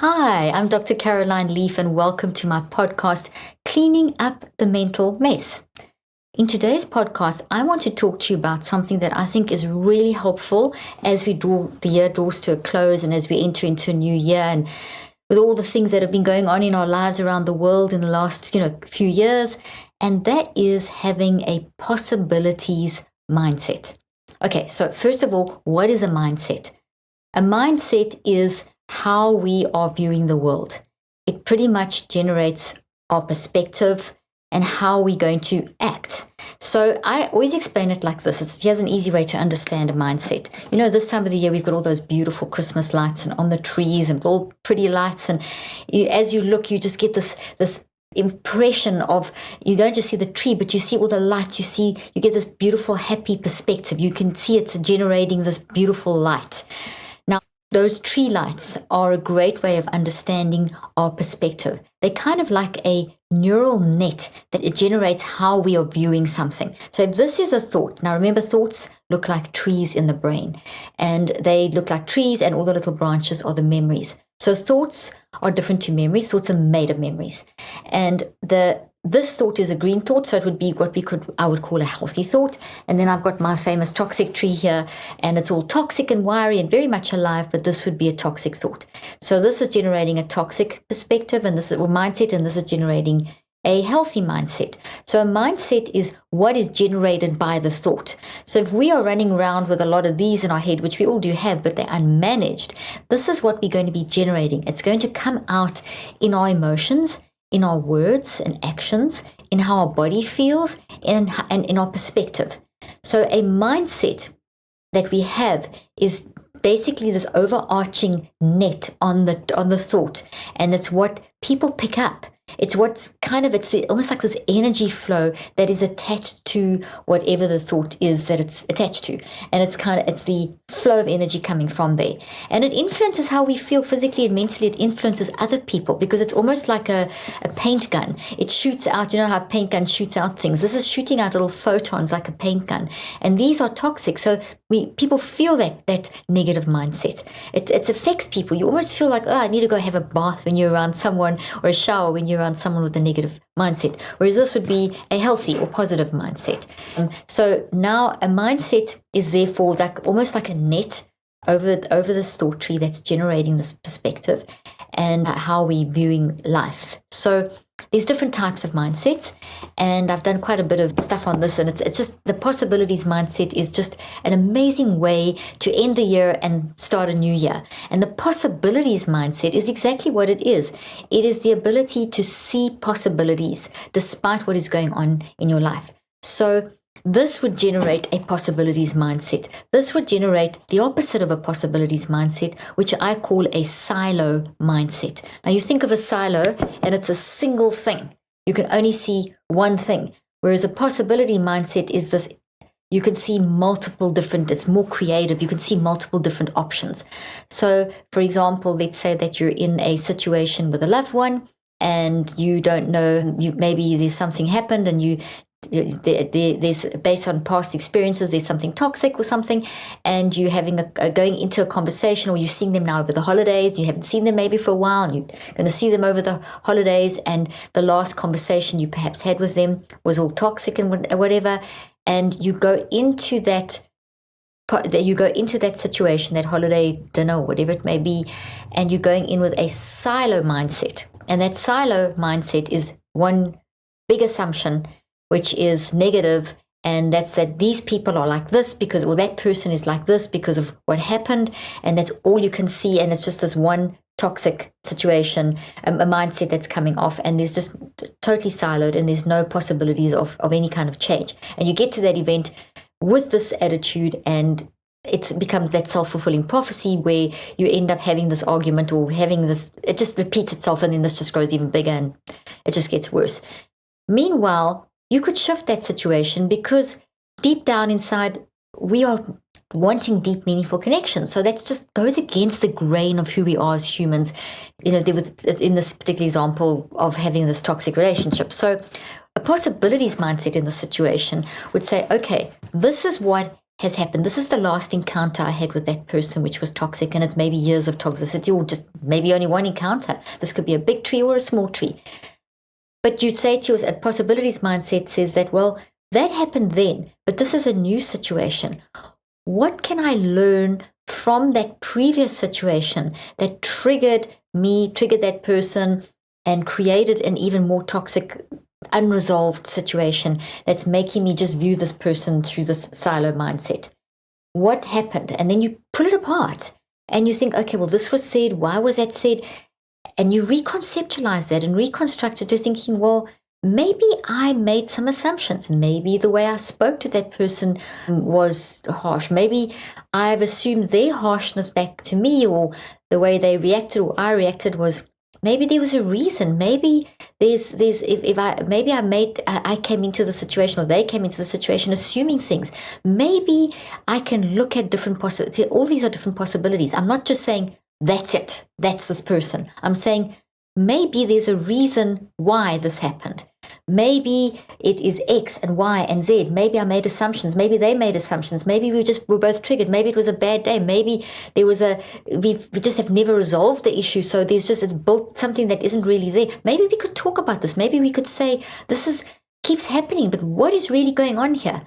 Hi, I'm Dr. Caroline Leaf, and welcome to my podcast, Cleaning Up the Mental Mess. In today's podcast, I want to talk to you about something that I think is really helpful as the year draws to a close and as we enter into a new year, and with all the things that have been going on in our lives around the world in the last, few years, and that is having a possibilities mindset. Okay, so first of all, what is a mindset? A mindset is how we are viewing the world. It pretty much generates our perspective and how we're going to act. So I always explain it like this. Here's an easy way to understand a mindset. This time of the year, we've got all those beautiful Christmas lights and on the trees and all pretty lights. And as you look, you just get this impression of, you don't just see the tree, but you see all the lights. You get this beautiful, happy perspective. You can see it's generating this beautiful light. Those tree lights are a great way of understanding our perspective. They're kind of like a neural net that it generates how we are viewing something. So if this is a thought, now remember, thoughts look like trees in the brain, and they look like trees, and all the little branches are the memories. So thoughts are different to memories. Thoughts are made of memories. And this thought is a green thought, so it would be what I would call a healthy thought. And then I've got my famous toxic tree here, and it's all toxic and wiry and very much alive, but this would be a toxic thought. So this is generating a toxic perspective, and this is mindset, and this is generating a healthy mindset. So a mindset is what is generated by the thought. So if we are running around with a lot of these in our head, which we all do have, but they're unmanaged, this is what we're going to be generating. It's going to come out in our emotions, in our words and actions, in how our body feels, and in our perspective. So a mindset that we have is basically this overarching net on the thought, and it's what people pick up. It's almost like this energy flow that is attached to whatever the thought is that it's attached to. And it's the flow of energy coming from there. And it influences how we feel physically and mentally. It influences other people because it's almost like a paint gun. It shoots out, how a paint gun shoots out things. This is shooting out little photons like a paint gun. And these are toxic. So people feel that negative mindset. It affects people. You almost feel like, I need to go have a bath when you're around someone, or a shower when you're around someone with a negative mindset. Whereas this would be a healthy or positive mindset. So now a mindset is therefore almost like a net over this thought tree that's generating this perspective and how we're viewing life. So there's different types of mindsets, and I've done quite a bit of stuff on this, and it's just the possibilities mindset is just an amazing way to end the year and start a new year. And the possibilities mindset is exactly what it is. It is the ability to see possibilities despite what is going on in your life. So this would generate a possibilities mindset. This would generate the opposite of a possibilities mindset, which I call a silo mindset. Now you think of a silo and it's a single thing. You can only see one thing. Whereas a possibility mindset is this, you can see multiple different, it's more creative. You can see multiple different options. So for example, let's say that you're in a situation with a loved one and you don't know, maybe there's something happened and there's, based on past experiences, there's something toxic or something, and you're having going into a conversation, or you're seeing them now over the holidays. You haven't seen them maybe for a while, and you're going to see them over the holidays, and the last conversation you perhaps had with them was all toxic and whatever, and you go into that situation, that holiday dinner or whatever it may be, and you're going in with a silo mindset. And that silo mindset is one big assumption, which is negative, and that's that these people are like this because, or that person is like this because of what happened, and that's all you can see, and it's just this one toxic situation, a mindset that's coming off, and there's just totally siloed, and there's no possibilities of any kind of change. And you get to that event with this attitude, and it becomes that self-fulfilling prophecy where you end up having this argument or having this, it just repeats itself, and then this just grows even bigger and it just gets worse. Meanwhile, you could shift that situation because deep down inside, we are wanting deep, meaningful connections. So that just goes against the grain of who we are as humans, in this particular example of having this toxic relationship. So a possibilities mindset in this situation would say, okay, this is what has happened. This is the last encounter I had with that person, which was toxic, and it's maybe years of toxicity, or just maybe only one encounter. This could be a big tree or a small tree. But you'd say to us, a possibilities mindset says that, well, that happened then, but this is a new situation. What can I learn from that previous situation that triggered me, triggered that person, and created an even more toxic, unresolved situation that's making me just view this person through this silo mindset? What happened? And then you pull it apart and you think, okay, well, this was said. Why was that said? And you reconceptualize that and reconstruct it to thinking, well, maybe I made some assumptions. Maybe the way I spoke to that person was harsh. Maybe I've assumed their harshness back to me, or the way they reacted or I reacted was, maybe there was a reason. Maybe I came into the situation, or they came into the situation assuming things. Maybe I can look at different possibilities. All these are different possibilities. I'm not just saying, that's it, that's this person. I'm saying, maybe there's a reason why this happened. Maybe it is X and Y and Z. Maybe I made assumptions. Maybe they made assumptions. Maybe we were both triggered. Maybe it was a bad day. Maybe there was we just have never resolved the issue. So it's built something that isn't really there. Maybe we could talk about this. Maybe we could say, keeps happening, but what is really going on here?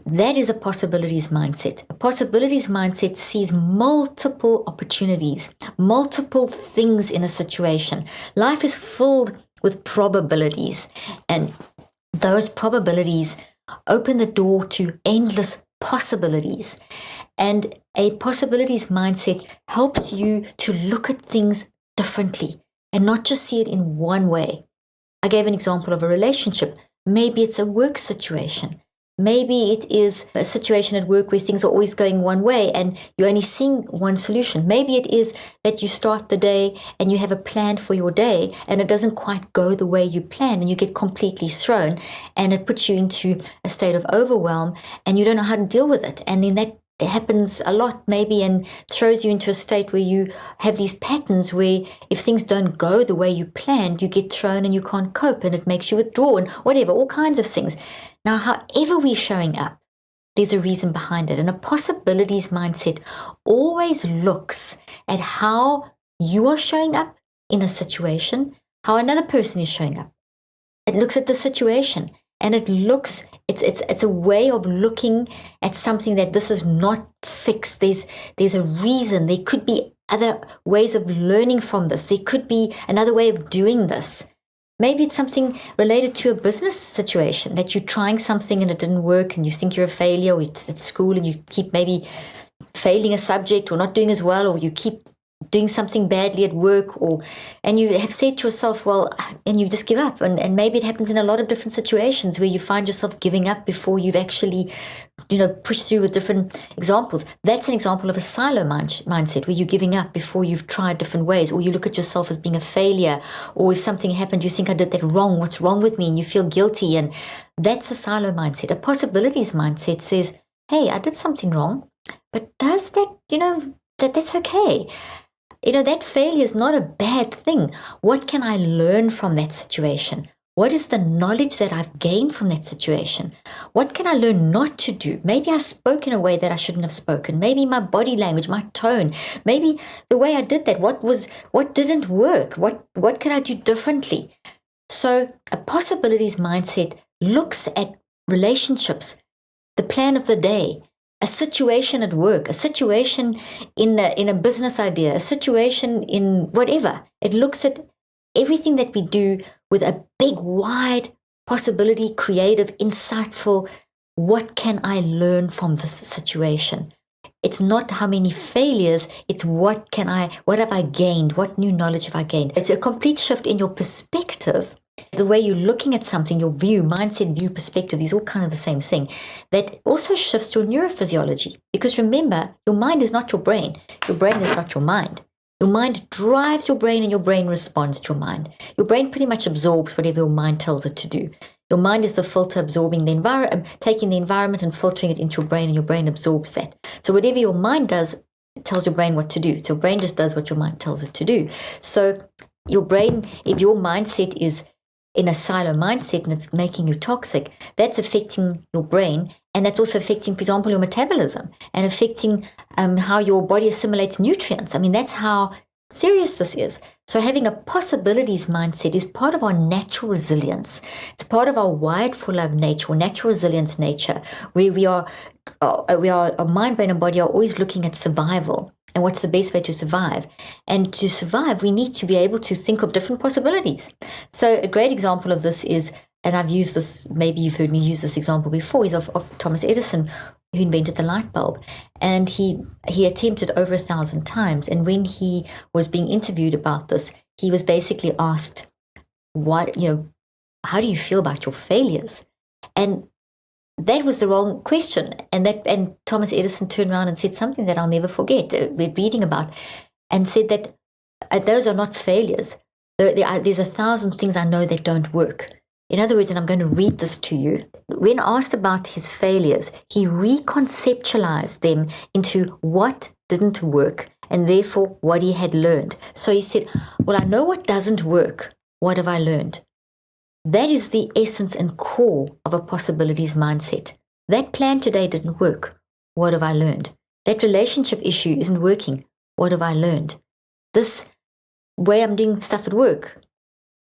That is a possibilities mindset. A possibilities mindset sees multiple opportunities, multiple things in a situation. Life is filled with probabilities, and those probabilities open the door to endless possibilities. And a possibilities mindset helps you to look at things differently and not just see it in one way. I gave an example of a relationship. Maybe it's a work situation. Maybe it is a situation at work where things are always going one way and you're only seeing one solution. Maybe it is that you start the day and you have a plan for your day and it doesn't quite go the way you planned and you get completely thrown, and it puts you into a state of overwhelm and you don't know how to deal with it. And then that happens a lot maybe, and throws you into a state where you have these patterns where if things don't go the way you planned, you get thrown and you can't cope, and it makes you withdraw and whatever, all kinds of things. Now, however we're showing up, there's a reason behind it. And a possibilities mindset always looks at how you are showing up in a situation, how another person is showing up. It looks at the situation, and it's a way of looking at something that this is not fixed. There's a reason. There could be other ways of learning from this. There could be another way of doing this. Maybe it's something related to a business situation, that you're trying something and it didn't work and you think you're a failure, or it's at school and you keep maybe failing a subject or not doing as well, or you keep doing something badly at work, and you have said to yourself, well, and you just give up. And maybe it happens in a lot of different situations where you find yourself giving up before you've actually, pushed through with different examples. That's an example of a silo mindset, where you're giving up before you've tried different ways, or you look at yourself as being a failure, or if something happened, you think, I did that wrong, what's wrong with me? And you feel guilty. And that's a silo mindset. A possibilities mindset says, hey, I did something wrong, but does that, that's okay. That failure is not a bad thing. What can I learn from that situation? What is the knowledge that I've gained from that situation? What can I learn not to do? Maybe I spoke in a way that I shouldn't have spoken. Maybe my body language, my tone, maybe the way I did that, what didn't work? What can I do differently? So a possibilities mindset looks at relationships, the plan of the day, a situation at work, a situation in a business idea, a situation in whatever. It looks at everything that we do with a big, wide possibility, creative, insightful, what can I learn from this situation? It's not how many failures, it's what have I gained? What new knowledge have I gained? It's a complete shift in your perspective. The way you're looking at something, your view, mindset, view, perspective, is all kind of the same thing. That also shifts your neurophysiology. Because remember, your mind is not your brain. Your brain is not your mind. Your mind drives your brain and your brain responds to your mind. Your brain pretty much absorbs whatever your mind tells it to do. Your mind is the filter absorbing the environment, taking the environment and filtering it into your brain, and your brain absorbs that. So whatever your mind does, it tells your brain what to do. So your brain just does what your mind tells it to do. So your brain, if your mindset is in a silo mindset and it's making you toxic, that's affecting your brain, And that's also affecting, for example, your metabolism and affecting how your body assimilates nutrients. I mean, that's how serious this is. So having a possibilities mindset is part of our natural resilience. It's part of our wired for love nature, or natural resilience nature, where our mind, brain, and body are always looking at survival and what's the best way to survive. And to survive, we need to be able to think of different possibilities. So a great example of this is, and I've used this, maybe you've heard me use this example before, is of Thomas Edison, who invented the light bulb. And he attempted over 1,000 times. And when he was being interviewed about this, he was basically asked, how do you feel about your failures? And that was the wrong question. And Thomas Edison turned around and said something that I'll never forget, we're reading about, and said that those are not failures. There's 1,000 things I know that don't work. In other words, and I'm going to read this to you, when asked about his failures, he reconceptualized them into what didn't work and therefore what he had learned. So he said, well, I know what doesn't work. What have I learned? That is the essence and core of a possibilities mindset. That plan today didn't work. What have I learned? That relationship issue isn't working. What have I learned? This way I'm doing stuff at work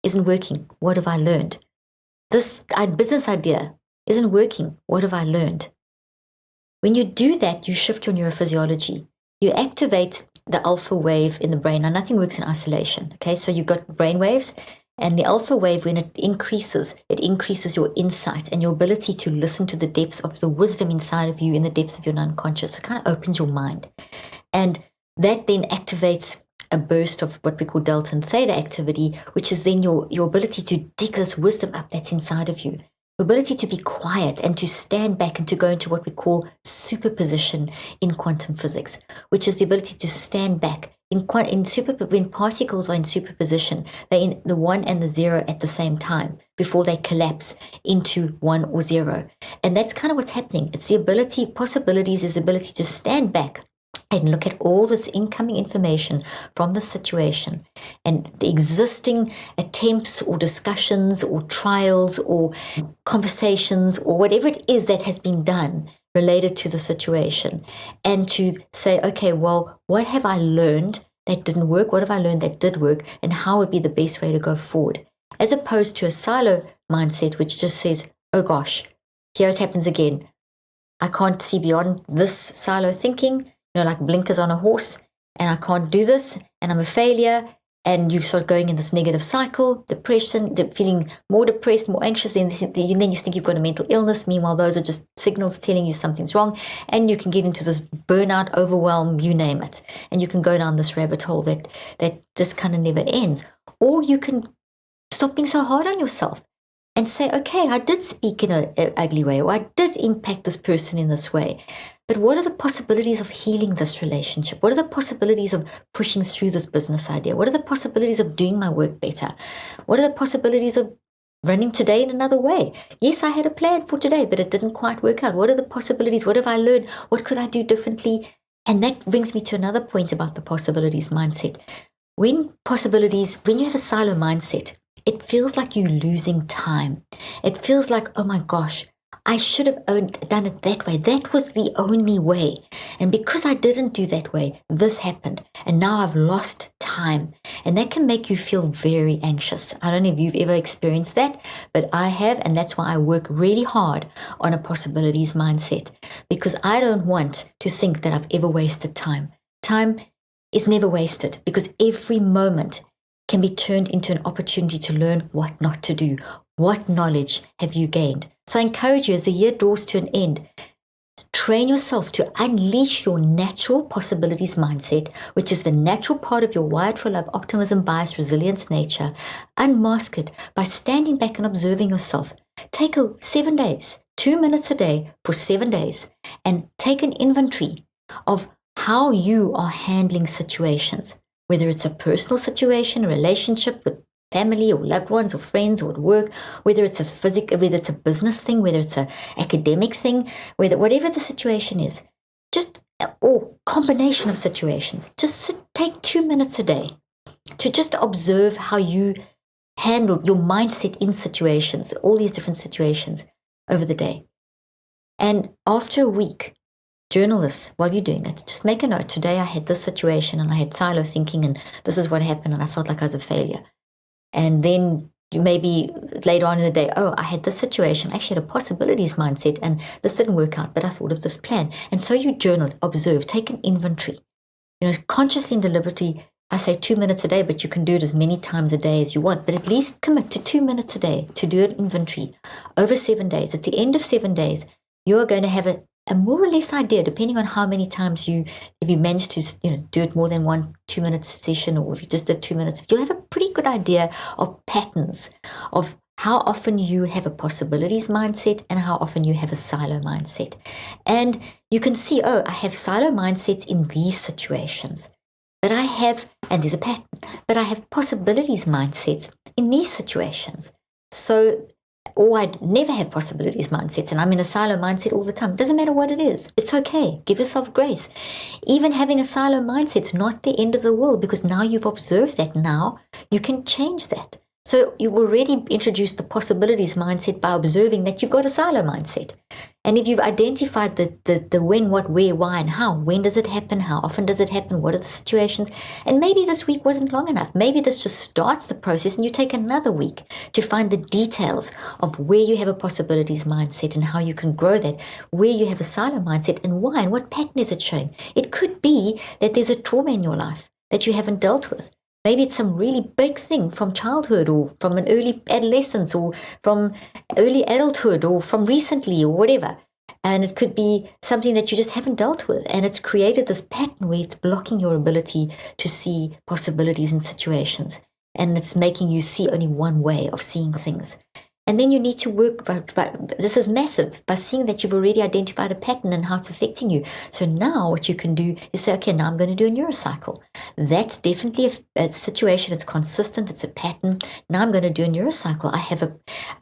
isn't working. What have I learned? This business idea isn't working. What have I learned? When you do that, you shift your neurophysiology. You activate the alpha wave in the brain. Now, nothing works in isolation. Okay, so you've got brain waves, and the alpha wave, when it increases your insight and your ability to listen to the depth of the wisdom inside of you in the depths of your unconscious. It kind of opens your mind. And that then activates a burst of what we call delta and theta activity, which is then your ability to dig this wisdom up that's inside of you. The ability to be quiet and to stand back and to go into what we call superposition in quantum physics, which is the ability to stand back. When particles are in superposition, they're in the 1 and the 0 at the same time before they collapse into 1 or 0. And that's kind of what's happening. It's the ability, possibilities is the ability to stand back and look at all this incoming information from the situation and the existing attempts or discussions or trials or conversations or whatever it is that has been done related to the situation, and to say, okay, well, what have I learned that didn't work? What have I learned that did work? And how would be the best way to go forward? As opposed to a silo mindset, which just says, oh gosh, here it happens again. I can't see beyond this silo thinking, like blinkers on a horse, and I can't do this, and I'm a failure, and you start going in this negative cycle, depression, feeling more depressed, more anxious, then you think you've got a mental illness. Meanwhile, those are just signals telling you something's wrong, and you can get into this burnout, overwhelm, you name it, and you can go down this rabbit hole that just kind of never ends. Or you can stop being so hard on yourself and say, okay, I did speak in an ugly way, or I did impact this person in this way. But what are the possibilities of healing this relationship? What are the possibilities of pushing through this business idea? What are the possibilities of doing my work better? What are the possibilities of running today in another way? Yes, I had a plan for today, but it didn't quite work out. What are the possibilities? What have I learned? What could I do differently? And that brings me to another point about the possibilities mindset. When you have a silo mindset, it feels like you're losing time. It feels like, oh my gosh, I should have done it that way. That was the only way. And because I didn't do that way, this happened. And now I've lost time. And that can make you feel very anxious. I don't know if you've ever experienced that, but I have. And that's why I work really hard on a possibilities mindset, because I don't want to think that I've ever wasted time. Time is never wasted, because every moment can be turned into an opportunity to learn what not to do. What knowledge have you gained? So I encourage you, as the year draws to an end, train yourself to unleash your natural possibilities mindset, which is the natural part of your wired for love, optimism, bias, resilience nature. Unmask it by standing back and observing yourself. Take 7 days, 2 minutes a day for 7 days, and take an inventory of how you are handling situations, whether it's a personal situation, a relationship with family or loved ones or friends or at work, whether it's a business thing, whether it's an academic thing, whatever the situation is, or combination of situations, take 2 minutes a day to just observe how you handle your mindset in situations, all these different situations over the day. And after a week, journal this while you're doing it. Just make a note. Today I had this situation and I had silo thinking and this is what happened and I felt like I was a failure. And then maybe later on in the day, oh, I had this situation. I actually had a possibilities mindset and this didn't work out, but I thought of this plan. And so you journal, observe, take an inventory. Consciously and deliberately, I say 2 minutes a day, but you can do it as many times a day as you want. But at least commit to 2 minutes a day to do an inventory over 7 days. At the end of 7 days, you are going to have a more or less idea, depending on how many times if you manage to do it more than 1 2 minute session, or if you just did 2 minutes, you'll have a pretty good idea of patterns of how often you have a possibilities mindset and how often you have a silo mindset. And you can see, oh, I have silo mindsets in these situations, but I have, and there's a pattern, but I have possibilities mindsets in these situations. So, or I never have possibilities mindsets and I'm in a silo mindset all the time. Doesn't matter what it is. It's okay. Give yourself grace. Even having a silo mindset's not the end of the world, because now you've observed that. Now you can change that. So you already introduced the possibilities mindset by observing that you've got a silo mindset. And if you've identified the when, what, where, why, and how, when does it happen? How often does it happen? What are the situations? And maybe this week wasn't long enough. Maybe this just starts the process and you take another week to find the details of where you have a possibilities mindset and how you can grow that, where you have a silo mindset and why, and what pattern is it showing. It could be that there's a trauma in your life that you haven't dealt with. Maybe it's some really big thing from childhood or from an early adolescence or from early adulthood or from recently or whatever. And it could be something that you just haven't dealt with. And it's created this pattern where it's blocking your ability to see possibilities in situations. And it's making you see only one way of seeing things. And then you need to work, this is massive, by seeing that you've already identified a pattern and how it's affecting you. So now what you can do is say, okay, now I'm going to do a neurocycle. That's definitely a situation. It's consistent. It's a pattern. Now I'm going to do a neurocycle. I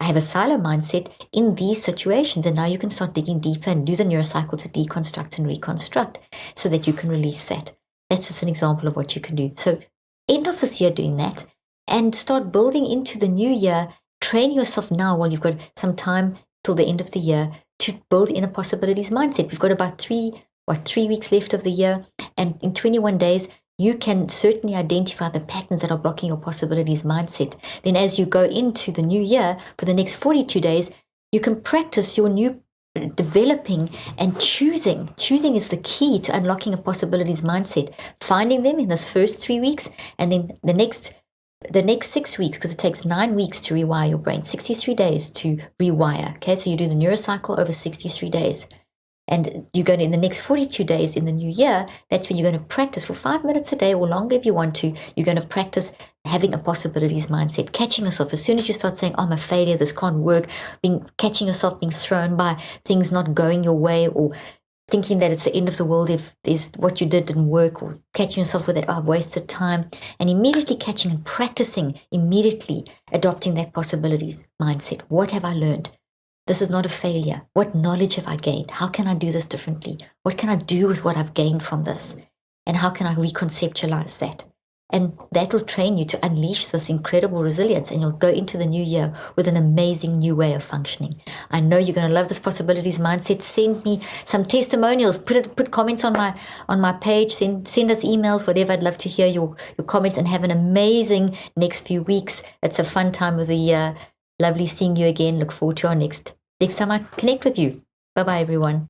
have a silo mindset in these situations. And now you can start digging deeper and do the neurocycle to deconstruct and reconstruct so that you can release that. That's just an example of what you can do. So end of this year doing that and start building into the new year. Train yourself now while you've got some time till the end of the year to build in a possibilities mindset. We've got about 3 weeks left of the year. And in 21 days, you can certainly identify the patterns that are blocking your possibilities mindset. Then as you go into the new year, for the next 42 days, you can practice your new developing and choosing. Choosing is the key to unlocking a possibilities mindset. Finding them in this first 3 weeks, and then the next 6 weeks, because it takes 9 weeks to rewire your brain, 63 days to rewire. Okay, so you do the neurocycle over 63 days. And you're going to, in the next 42 days in the new year, that's when you're going to practice for 5 minutes a day or longer if you want to. You're going to practice having a possibilities mindset, catching yourself. As soon as you start saying, oh, I'm a failure, this can't work, catching yourself being thrown by things not going your way, or thinking that it's the end of the world if what you did didn't work, or catching yourself with that, oh, I've wasted time, and immediately catching and practicing, immediately adopting that possibilities mindset. What have I learned? This is not a failure. What knowledge have I gained? How can I do this differently? What can I do with what I've gained from this? And how can I reconceptualize that? And that will train you to unleash this incredible resilience, and you'll go into the new year with an amazing new way of functioning. I know you're going to love this possibilities mindset. Send me some testimonials. Put comments on my page. Send us emails, whatever. I'd love to hear your comments, and have an amazing next few weeks. It's a fun time of the year. Lovely seeing you again. Look forward to our next time I connect with you. Bye-bye, everyone.